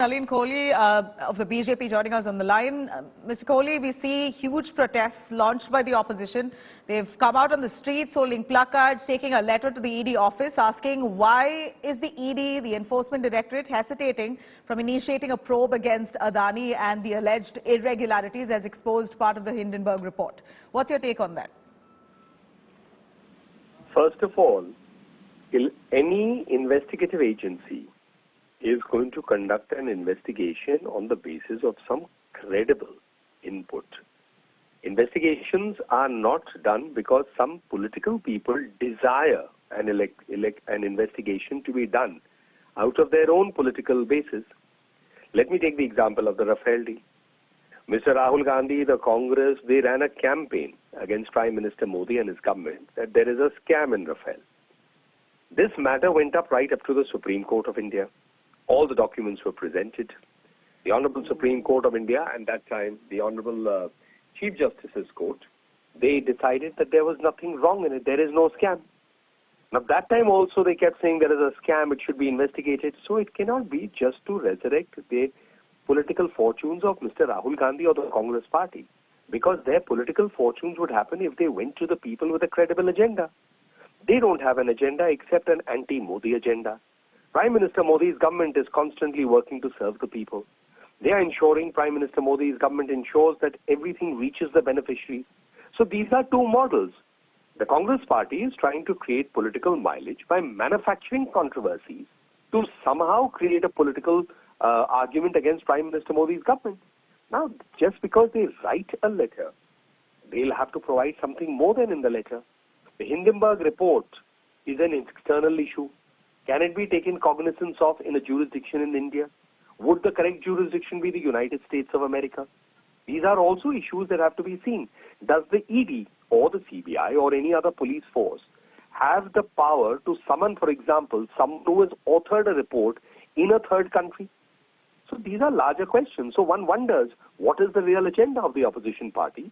Nalin Kohli of the BJP joining us on the line. Mr. Kohli, we see huge protests launched by the opposition. They've come out on the streets holding placards, taking a letter to the ED office asking why is the ED, the Enforcement Directorate, hesitating from initiating a probe against Adani and the alleged irregularities as exposed part of the Hindenburg report. What's your take on that? First of all, any investigative agency is going to conduct an investigation on the basis of some credible input. Investigations are not done because some political people desire an investigation to be done out of their own political basis. Let me take the example of the Rafale deal. Mr. Rahul Gandhi, the Congress, they ran a campaign against Prime Minister Modi and his government that there is a scam in Rafale. This matter went up right up to the Supreme Court of India. All the documents were presented. The Honorable Supreme Court of India, and that time the Honorable Chief Justice's Court, they decided that there was nothing wrong in it. There is no scam. Now that time also they kept saying there is a scam, it should be investigated. So it cannot be just to resurrect the political fortunes of Mr. Rahul Gandhi or the Congress party. Because their political fortunes would happen if they went to the people with a credible agenda. They don't have an agenda except an anti-Modi agenda. Prime Minister Modi's government is constantly working to serve the people. They are ensuring, Prime Minister Modi's government ensures that everything reaches the beneficiary. So these are two models. The Congress party is trying to create political mileage by manufacturing controversies to somehow create a political argument against Prime Minister Modi's government. Now, just because they write a letter, they'll have to provide something more than in the letter. The Hindenburg report is an external issue. Can it be taken cognizance of in a jurisdiction in India? Would the correct jurisdiction be the United States of America? These are also issues that have to be seen. Does the ED or the CBI or any other police force have the power to summon, for example, someone who has authored a report in a third country? So these are larger questions. So one wonders, what is the real agenda of the opposition party?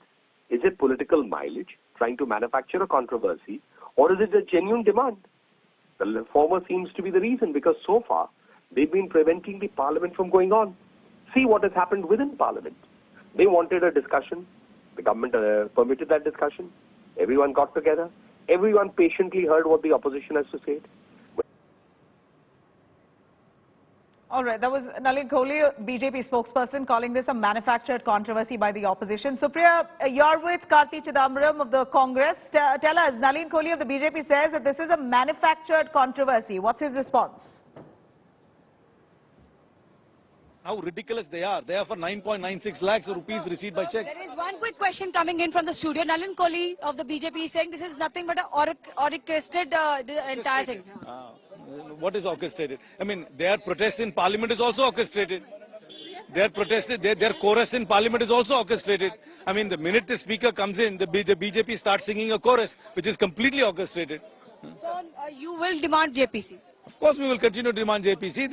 Is it political mileage, trying to manufacture a controversy, or is it a genuine demand? The former seems to be the reason, because so far they've been preventing the parliament from going on. See what has happened within parliament. They wanted a discussion. The government permitted that discussion. Everyone got together. Everyone patiently heard what the opposition has to say. All right, that was Nalin Kohli, BJP spokesperson, calling this a manufactured controversy by the opposition. Supriya, you're with Karti Chidambaram of the Congress. Tell us, Nalin Kohli of the BJP says that this is a manufactured controversy. What's his response? How ridiculous they are. They are for 9.96 lakhs rupees received by check. There is one quick question coming in from the studio. Nalin Kohli of the BJP is saying this is nothing but an orchestrated the entire thing. What is orchestrated? I mean, their protest in parliament is also orchestrated. Their chorus in parliament is also orchestrated. I mean, the minute the speaker comes in, the BJP starts singing a chorus, which is completely orchestrated. So, you will demand JPC? Of course, we will continue to demand JPC.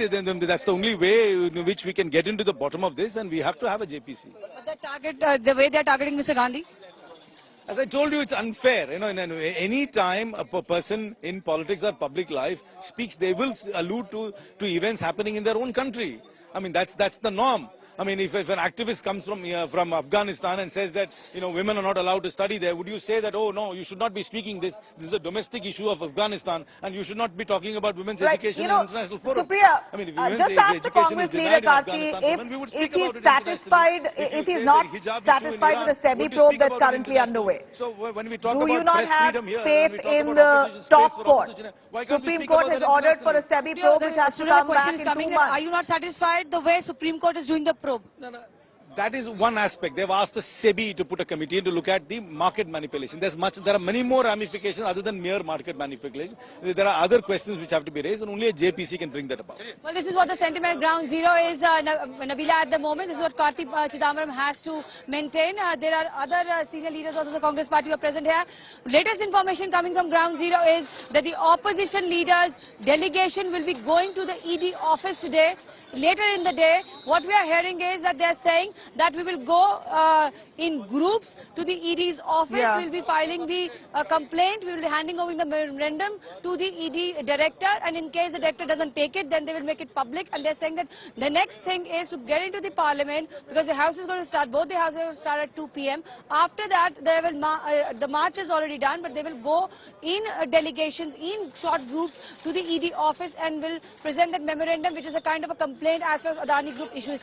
That's the only way in which we can get into the bottom of this, and we have to have a JPC. But the target, the way they are targeting Mr. Gandhi? As I told you, it's unfair. You know, any time a person in politics or public life speaks, they will allude to events happening in their own country. I mean, that's the norm. I mean, if an activist comes from Afghanistan and says that, you know, women are not allowed to study there, would you say that, oh no, you should not be speaking this is a domestic issue of Afghanistan and you should not be talking about women's education in international forum? Supriya, I mean, if just ask the Congress leader, Karti, if he's satisfied, if he's not satisfied with the SEBI probe that's currently underway. So when we talk do you about not press have freedom here, faith in the top court? Supreme Court has ordered for a SEBI probe which has to come back in 2 months. Are you not satisfied the way Supreme Court is doing the probe? No. That is one aspect. They've asked the SEBI to put a committee to look at the market manipulation. There are many more ramifications other than mere market manipulation. There are other questions which have to be raised, and only a JPC can bring that about. Well, this is what the sentiment ground zero is, Nabila, at the moment. This is what Karti Chidambaram has to maintain. There are other senior leaders also of the Congress party who are present here. Latest information coming from ground zero is that the opposition leaders' delegation will be going to the ED office today later in the day, what we are hearing is that they are saying that we will go in groups to the ED's office. Yeah. We will be filing the complaint. We will be handing over the memorandum to the ED director, and in case the director doesn't take it, then they will make it public. And they're saying that the next thing is to get into the parliament, because the house is going to start, both the houses will start at 2 p.m. After that, they will the march is already done, but they will go in delegations, in short groups to the ED office and will present that memorandum, which is a kind of a complaint as far as Adani Group issue is concerned.